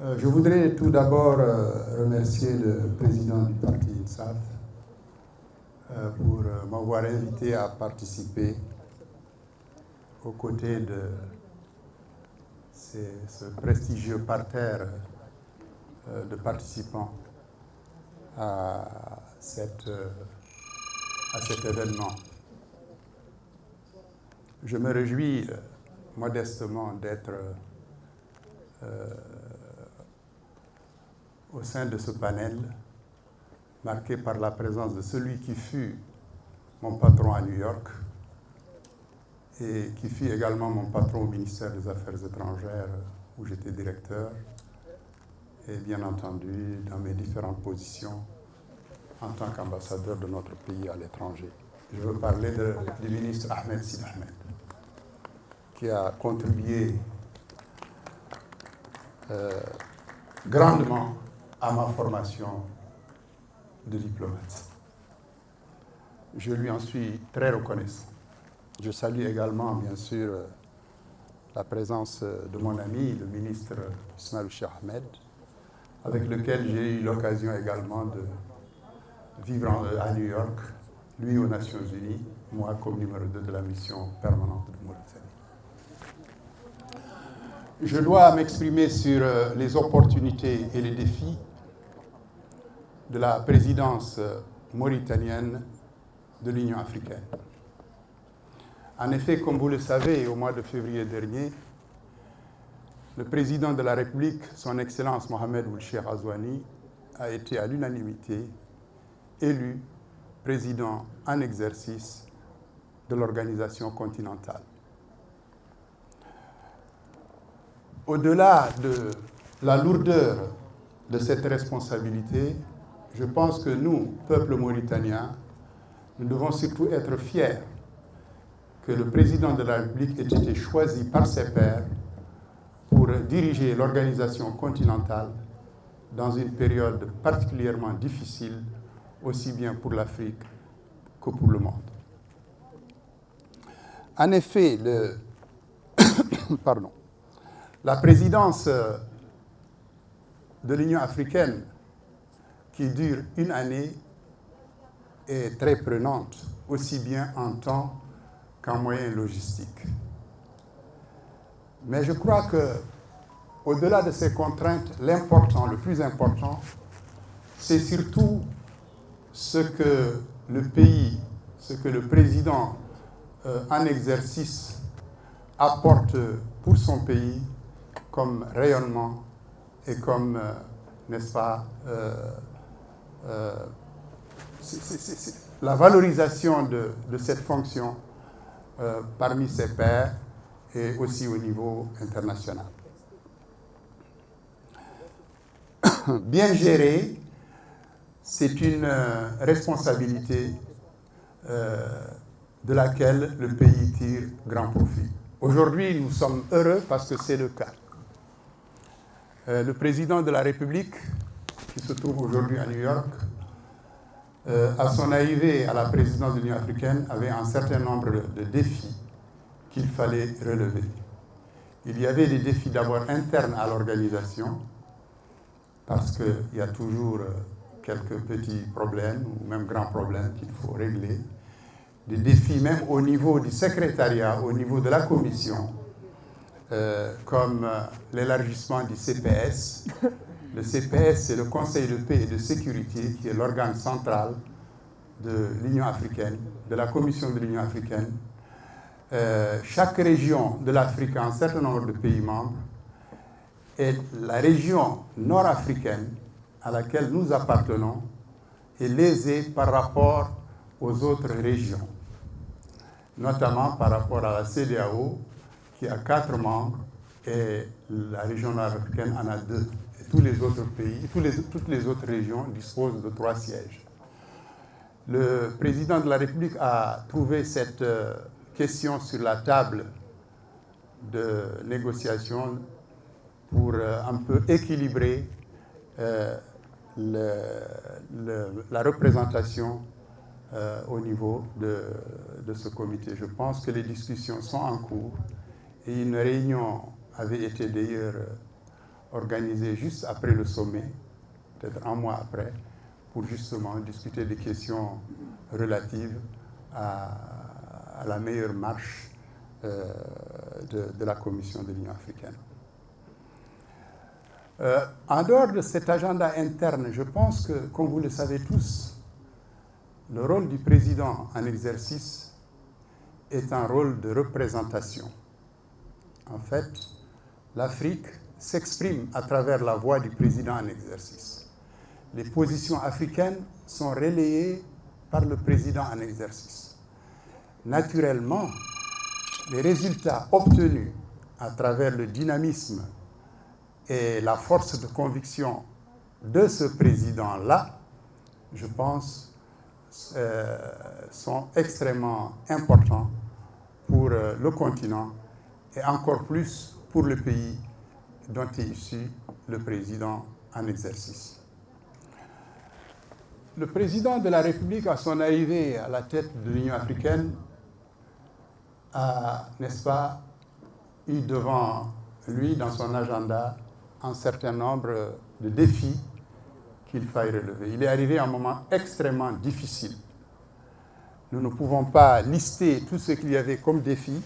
Je voudrais tout d'abord remercier le président du parti INSAF pour m'avoir invité à participer aux côtés de ce prestigieux parterre de participants à cet événement. Je me réjouis modestement d'être au sein de ce panel marqué par la présence de celui qui fut mon patron à New York et qui fut également mon patron au ministère des Affaires étrangères où j'étais directeur et bien entendu dans mes différentes positions en tant qu'ambassadeur de notre pays à l'étranger. Je veux parler du ministre Ahmed Sid Ahmed qui a contribué grandement à ma formation de diplomate. Je lui en suis très reconnaissant. Je salue également, bien sûr, la présence de mon ami, le ministre Ismaël Cheikh Ahmed, avec lequel j'ai eu l'occasion également de vivre à New York, lui aux Nations Unies, moi comme numéro 2 de la mission permanente de Mauritanie. Je dois m'exprimer sur les opportunités et les défis de la présidence mauritanienne de l'Union africaine. En effet, comme vous le savez, au mois de février dernier, le président de la République, son Excellence Mohamed Ould Cheikh Ghazouani, a été à l'unanimité élu président en exercice de l'organisation continentale. Au-delà de la lourdeur de cette responsabilité, je pense que nous, peuple mauritanien, nous devons surtout être fiers que le président de la République ait été choisi par ses pairs pour diriger l'organisation continentale dans une période particulièrement difficile, aussi bien pour l'Afrique que pour le monde. En effet, la présidence de l'Union africaine, qui dure une année, est très prenante, aussi bien en temps qu'en moyens logistiques. Mais je crois qu'au-delà de ces contraintes, le plus important, c'est surtout ce que le président en exercice apporte pour son pays comme rayonnement et comme, n'est-ce pas, la valorisation de cette fonction parmi ses pairs et aussi au niveau international. Bien gérer, c'est une responsabilité de laquelle le pays tire grand profit. Aujourd'hui, nous sommes heureux parce que c'est le cas. Le président de la République, qui se trouve aujourd'hui à New York, à son arrivée à la présidence de l'Union africaine, avait un certain nombre de défis qu'il fallait relever. Il y avait des défis d'abord internes à l'organisation, parce qu'il y a toujours quelques petits problèmes, ou même grands problèmes qu'il faut régler. Des défis même au niveau du secrétariat, au niveau de la commission, comme l'élargissement du CPS. Le CPS, c'est le Conseil de paix et de sécurité, qui est l'organe central de l'Union africaine, de la Commission de l'Union africaine. Chaque région de l'Afrique a un certain nombre de pays membres, et la région nord-africaine à laquelle nous appartenons est lésée par rapport aux autres régions, notamment par rapport à la CEDEAO, qui a 4 membres, et la région nord-africaine en a 2. Et tous les autres pays, toutes les autres régions disposent de 3 sièges. Le président de la République a trouvé cette question sur la table de négociation pour un peu équilibrer la représentation au niveau de ce comité. Je pense que les discussions sont en cours et une réunion avait été d'ailleurs organisé juste après le sommet, peut-être un mois après, pour justement discuter des questions relatives à la meilleure marche de la Commission de l'Union africaine. En dehors de cet agenda interne, je pense que, comme vous le savez tous, le rôle du président en exercice est un rôle de représentation. En fait, l'Afrique s'exprime à travers la voix du président en exercice. Les positions africaines sont relayées par le président en exercice. Naturellement, les résultats obtenus à travers le dynamisme et la force de conviction de ce président-là, je pense, sont extrêmement importants pour le continent et encore plus pour le pays dont est issu le président en exercice. Le président de la République, à son arrivée à la tête de l'Union africaine, a, n'est-ce pas, eu devant lui, dans son agenda, un certain nombre de défis qu'il faille relever. Il est arrivé à un moment extrêmement difficile. Nous ne pouvons pas lister tout ce qu'il y avait comme défi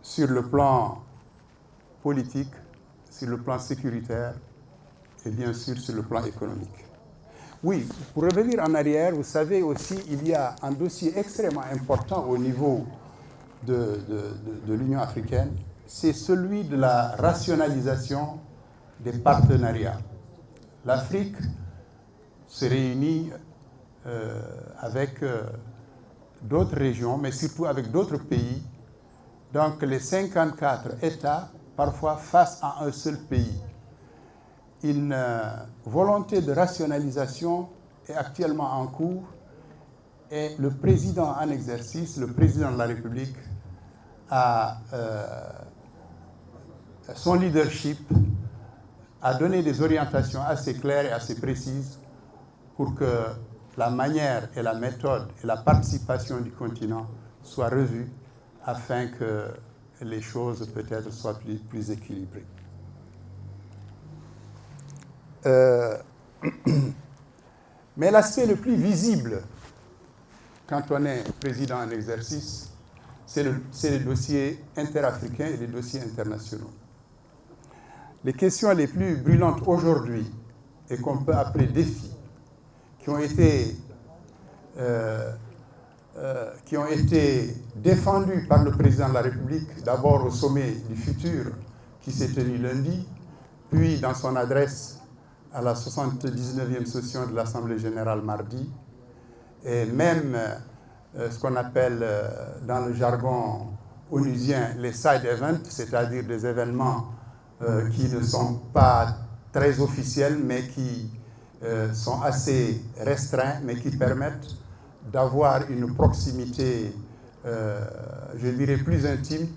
sur le plan politique, sur le plan sécuritaire et bien sûr sur le plan économique. Oui, pour revenir en arrière, vous savez aussi, il y a un dossier extrêmement important au niveau de l'Union africaine, c'est celui de la rationalisation des partenariats. L'Afrique se réunit avec d'autres régions, mais surtout avec d'autres pays. Donc les 54 États, parfois face à un seul pays. Une volonté de rationalisation est actuellement en cours et le président en exercice, le président de la République, a son leadership a donné des orientations assez claires et assez précises pour que la manière et la méthode et la participation du continent soient revues afin que les choses peut-être soient plus équilibrées. Mais l'aspect le plus visible quand on est président en exercice, c'est les dossiers interafricains et les dossiers internationaux. Les questions les plus brûlantes aujourd'hui et qu'on peut appeler défis, qui ont été défendues par le président de la République, d'abord au sommet du futur qui s'est tenu lundi, puis dans son adresse à la 79e session de l'Assemblée générale mardi, et même ce qu'on appelle dans le jargon onusien les side events, c'est-à-dire des événements qui ne sont pas très officiels, mais qui sont assez restreints, mais qui permettent d'avoir une proximité, je dirais, plus intime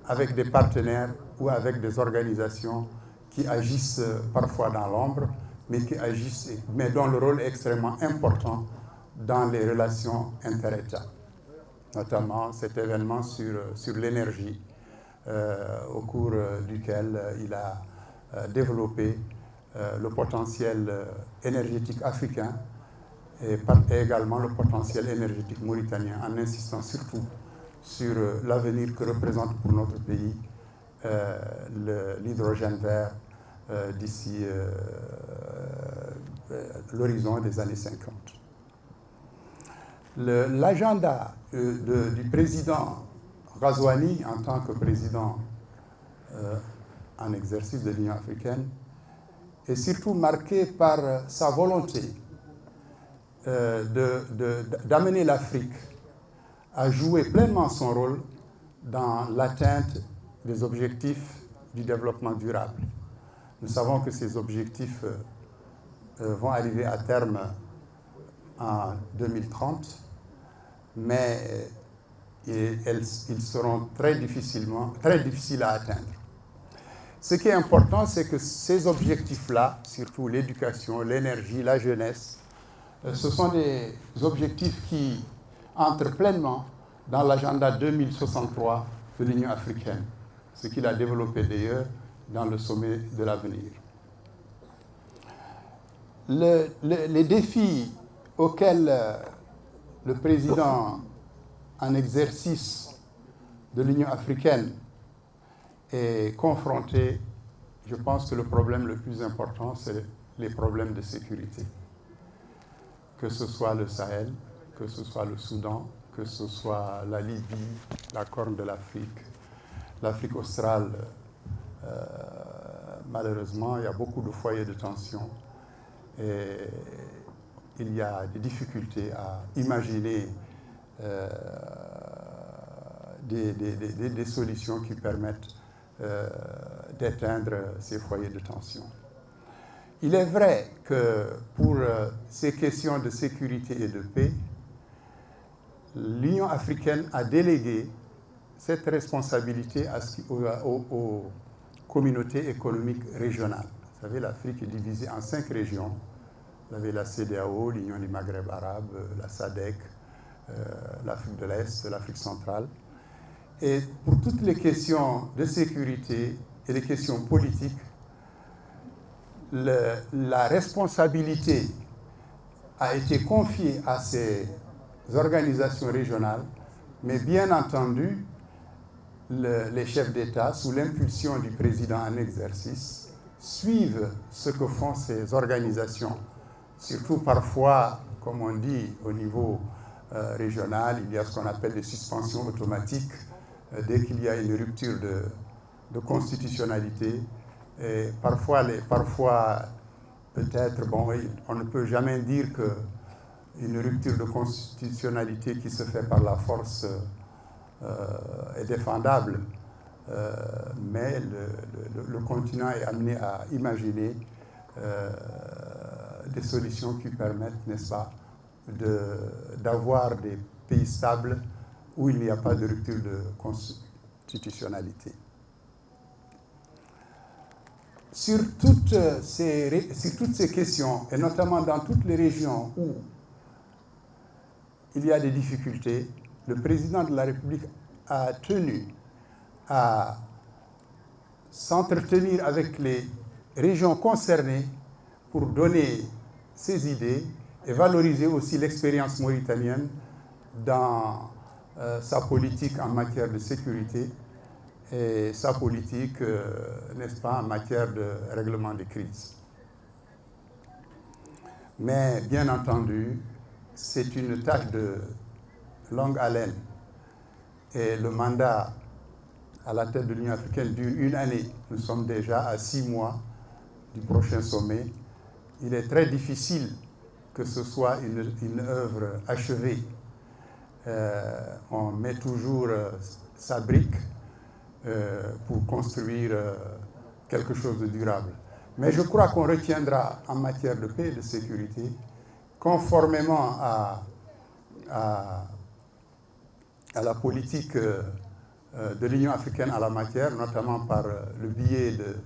avec des partenaires ou avec des organisations qui agissent parfois dans l'ombre, mais dont le rôle est extrêmement important dans les relations inter-États, notamment cet événement sur l'énergie, au cours duquel il a développé le potentiel énergétique africain et également le potentiel énergétique mauritanien, en insistant surtout sur l'avenir que représente pour notre pays l'hydrogène vert d'ici l'horizon des années 50. L'agenda du président Ghazouani en tant que président en exercice de l'Union africaine est surtout marqué par sa volonté d'amener l'Afrique à jouer pleinement son rôle dans l'atteinte des objectifs du développement durable. Nous savons que ces objectifs vont arriver à terme en 2030, mais ils seront très difficiles à atteindre. Ce qui est important, c'est que ces objectifs-là, surtout l'éducation, l'énergie, la jeunesse, ce sont des objectifs qui entrent pleinement dans l'agenda 2063 de l'Union africaine, ce qu'il a développé d'ailleurs dans le sommet de l'avenir. Les défis auxquels le président en exercice de l'Union africaine est confronté, je pense que le problème le plus important, c'est les problèmes de sécurité. Que ce soit le Sahel, que ce soit le Soudan, que ce soit la Libye, la Corne de l'Afrique, l'Afrique australe, malheureusement, il y a beaucoup de foyers de tension et il y a des difficultés à imaginer des solutions qui permettent d'éteindre ces foyers de tension. Il est vrai que pour ces questions de sécurité et de paix, l'Union africaine a délégué cette responsabilité aux communautés économiques régionales. Vous savez, l'Afrique est divisée en 5 régions. Vous avez la CEDEAO, l'Union du Maghreb arabe, la SADC, l'Afrique de l'Est, l'Afrique centrale. Et pour toutes les questions de sécurité et les questions politiques, la responsabilité a été confiée à ces organisations régionales, mais bien entendu, les chefs d'État, sous l'impulsion du président en exercice, suivent ce que font ces organisations. Surtout parfois, comme on dit au niveau régional, il y a ce qu'on appelle des suspensions automatiques dès qu'il y a une rupture de constitutionnalité. Et parfois peut-être, on ne peut jamais dire qu'une rupture de constitutionnalité qui se fait par la force est défendable, mais le continent est amené à imaginer des solutions qui permettent, n'est-ce pas, d'avoir des pays stables où il n'y a pas de rupture de constitutionnalité. Sur toutes ces questions, et notamment dans toutes les régions où il y a des difficultés, le président de la République a tenu à s'entretenir avec les régions concernées pour donner ses idées et valoriser aussi l'expérience mauritanienne dans sa politique en matière de sécurité et sa politique, n'est-ce pas, en matière de règlement des crises. Mais bien entendu, c'est une tâche de longue haleine et le mandat à la tête de l'Union africaine dure 1 année. Nous sommes déjà à 6 mois du prochain sommet. Il est très difficile que ce soit une œuvre achevée. On met toujours sa brique pour construire quelque chose de durable. Mais je crois qu'on retiendra en matière de paix et de sécurité, conformément à la politique de l'Union africaine en la matière, notamment par le biais de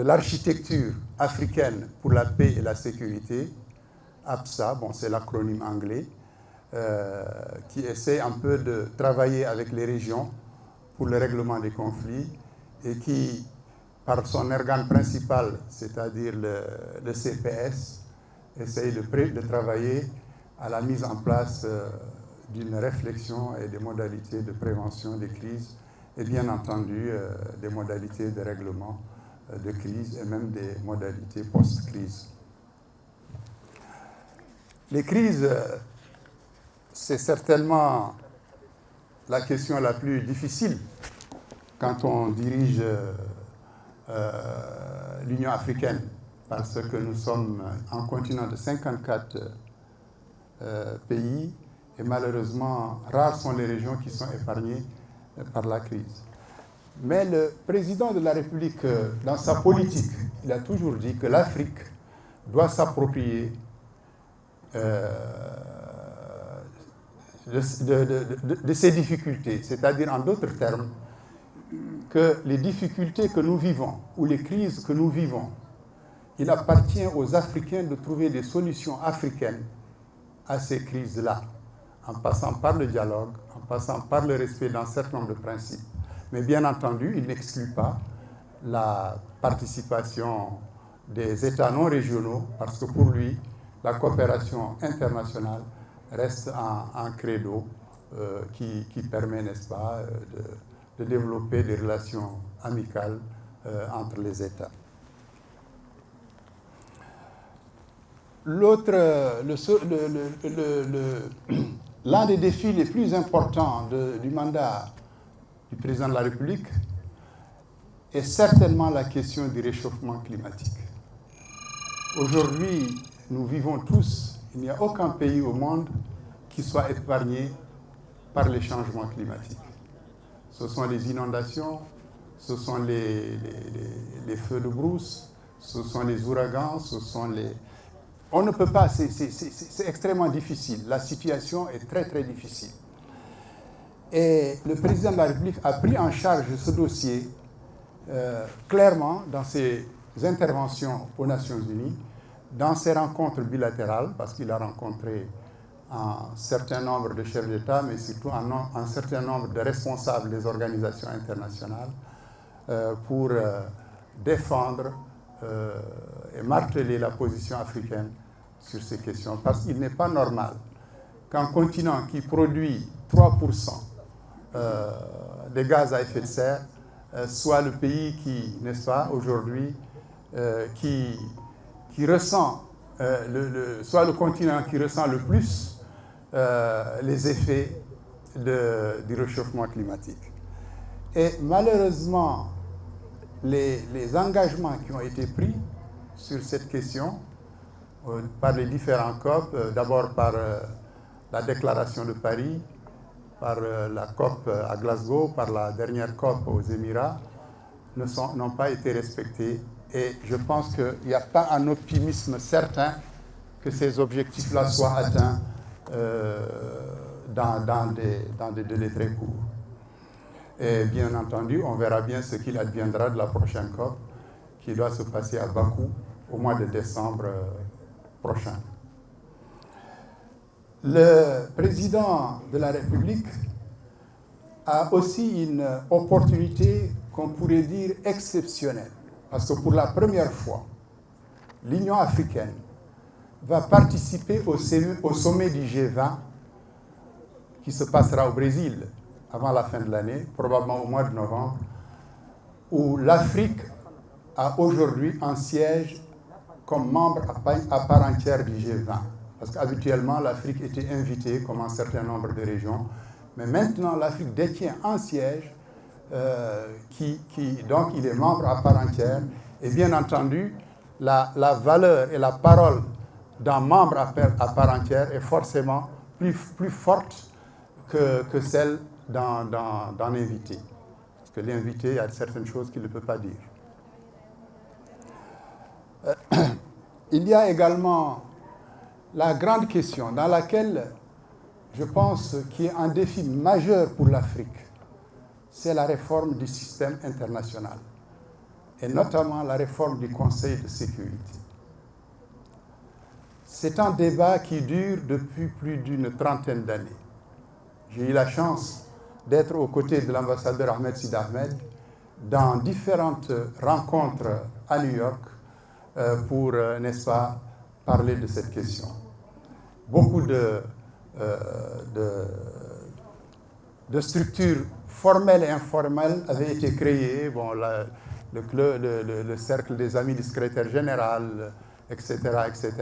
l'architecture africaine pour la paix et la sécurité, APSA, c'est l'acronyme anglais, qui essaie un peu de travailler avec les régions pour le règlement des conflits et qui, par son organe principal, c'est-à-dire le CPS, essaye de travailler à la mise en place d'une réflexion et des modalités de prévention des crises et bien entendu des modalités de règlement de crise et même des modalités post-crise. Les crises, c'est certainement la question la plus difficile quand on dirige l'Union africaine, parce que nous sommes un continent de 54 pays et malheureusement, rares sont les régions qui sont épargnées par la crise. Mais le président de la République, dans sa politique, il a toujours dit que l'Afrique doit s'approprier de ces difficultés, c'est-à-dire en d'autres termes, que les difficultés que nous vivons ou les crises que nous vivons, il appartient aux Africains de trouver des solutions africaines à ces crises-là, en passant par le dialogue, en passant par le respect d'un certain nombre de principes. Mais bien entendu, il n'exclut pas la participation des États non régionaux, parce que pour lui, la coopération internationale reste un credo qui permet, n'est-ce pas, de développer des relations amicales entre les États. L'un des défis les plus importants du mandat du président de la République est certainement la question du réchauffement climatique. Aujourd'hui, nous vivons tous, il n'y a aucun pays au monde qui soit épargné par les changements climatiques. Ce sont les inondations, ce sont les feux de brousse, ce sont les ouragans, ce sont les... On ne peut pas, c'est extrêmement difficile. La situation est très très difficile. Et le président de la République a pris en charge ce dossier clairement dans ses interventions aux Nations Unies, dans ses rencontres bilatérales, parce qu'il a rencontré un certain nombre de chefs d'État, mais surtout un certain nombre de responsables des organisations internationales pour défendre et marteler la position africaine sur ces questions. Parce qu'il n'est pas normal qu'un continent qui produit 3% des gaz à effet de serre soit le pays qui, n'est-ce pas, aujourd'hui, qui ressent, soit le continent qui ressent le plus les effets du réchauffement climatique. Et malheureusement, les engagements qui ont été pris sur cette question par les différents COP, d'abord par la déclaration de Paris, par la COP à Glasgow, par la dernière COP aux Émirats, n'ont pas été respectés. Et je pense qu'il n'y a pas un optimisme certain que ces objectifs-là soient atteints dans des délais très courts. Et bien entendu, on verra bien ce qu'il adviendra de la prochaine COP qui doit se passer à Bakou au mois de décembre prochain. Le président de la République a aussi une opportunité qu'on pourrait dire exceptionnelle, parce que pour la première fois, l'Union africaine va participer au sommet du G20 qui se passera au Brésil avant la fin de l'année, probablement au mois de novembre, où l'Afrique a aujourd'hui un siège comme membre à part entière du G20. Parce qu'habituellement, l'Afrique était invitée comme un certain nombre de régions, mais maintenant l'Afrique détient un siège donc il est membre à part entière. Et bien entendu, la valeur et la parole d'un membre à part entière est forcément plus forte que celle d'un invité. Parce que l'invité, il y a certaines choses qu'il ne peut pas dire. Il y a également la grande question dans laquelle je pense qu'il y a un défi majeur pour l'Afrique, c'est la réforme du système international, et notamment la réforme du Conseil de sécurité. C'est un débat qui dure depuis plus d'une trentaine d'années. J'ai eu la chance d'être aux côtés de l'ambassadeur Ahmed Sid Ahmed dans différentes rencontres à New York pour, n'est-ce pas, parler de cette question. Beaucoup de structures formelles et informelles avaient été créées, bon, le cercle des amis du secrétaire général, etc., etc.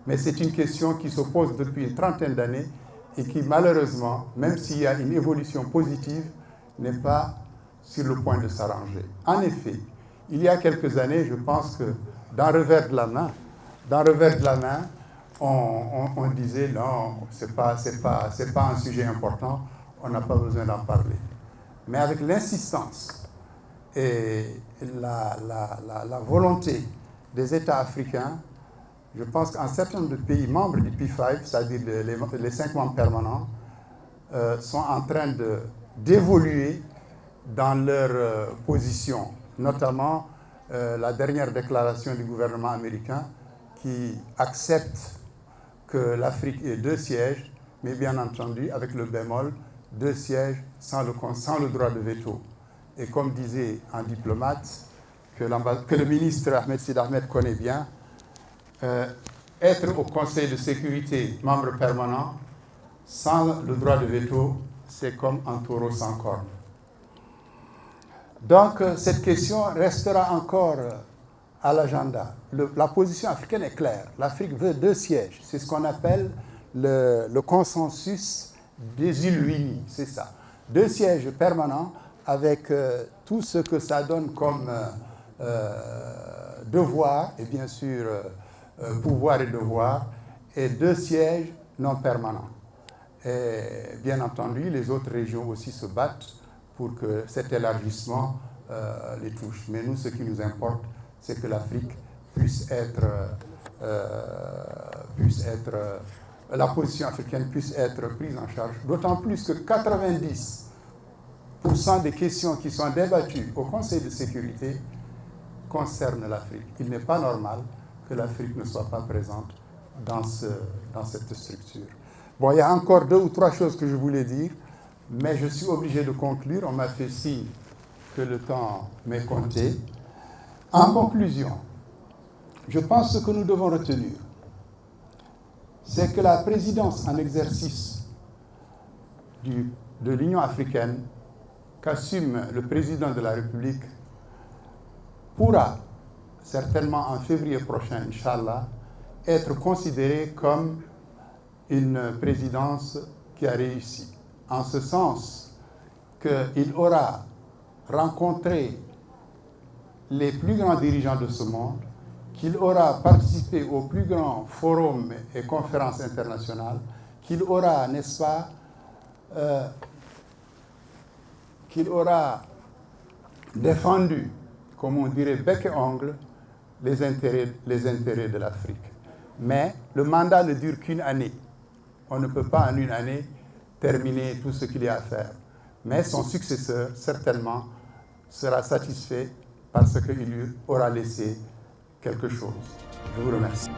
Mais c'est une question qui se pose depuis une trentaine d'années et qui, malheureusement, même s'il y a une évolution positive, n'est pas sur le point de s'arranger. En effet, il y a quelques années, je pense que d'un revers de la main, on disait non, c'est pas un sujet important, on n'a pas besoin d'en parler. Mais avec l'insistance et la volonté des États africains, je pense qu'un certain nombre de pays membres du P5, c'est-à-dire les 5 membres permanents, sont en train d'évoluer dans leur position, notamment la dernière déclaration du gouvernement américain qui accepte que l'Afrique ait 2 sièges, mais bien entendu avec le bémol, 2 sièges sans le droit de veto. Et comme disait un diplomate que le ministre Ahmed Sid Ahmed connaît bien, être au Conseil de sécurité membre permanent sans le droit de veto, c'est comme un taureau sans cornes. Donc cette question restera encore à l'agenda. La position africaine est claire. L'Afrique veut 2 sièges. C'est ce qu'on appelle le consensus des îles Unis, c'est ça. 2 sièges permanents avec tout ce que ça donne comme devoir, et bien sûr pouvoir et devoir, et 2 sièges non permanents. Et bien entendu, les autres régions aussi se battent pour que cet élargissement les touche. Mais nous, ce qui nous importe, c'est que l'Afrique la position africaine puisse être prise en charge. D'autant plus que 90% des questions qui sont débattues au Conseil de sécurité concernent l'Afrique. Il n'est pas normal que l'Afrique ne soit pas présente dans cette structure. Bon, il y a encore 2 ou 3 choses que je voulais dire, mais je suis obligé de conclure. On m'a fait signe que le temps m'est compté. En conclusion, je pense que ce que nous devons retenir, c'est que la présidence en exercice de l'Union africaine qu'assume le président de la République pourra certainement en février prochain, Inch'Allah, être considérée comme une présidence qui a réussi, en ce sens qu'il aura rencontré les plus grands dirigeants de ce monde, qu'il aura participé aux plus grands forums et conférences internationales, qu'il aura, n'est-ce pas, qu'il aura défendu, comme on dirait, bec et ongle, les intérêts de l'Afrique. Mais le mandat ne dure qu'1 année. On ne peut pas en 1 année terminer tout ce qu'il y a à faire. Mais son successeur, certainement, sera satisfait parce qu'il lui aura laissé quelque chose. Je vous remercie.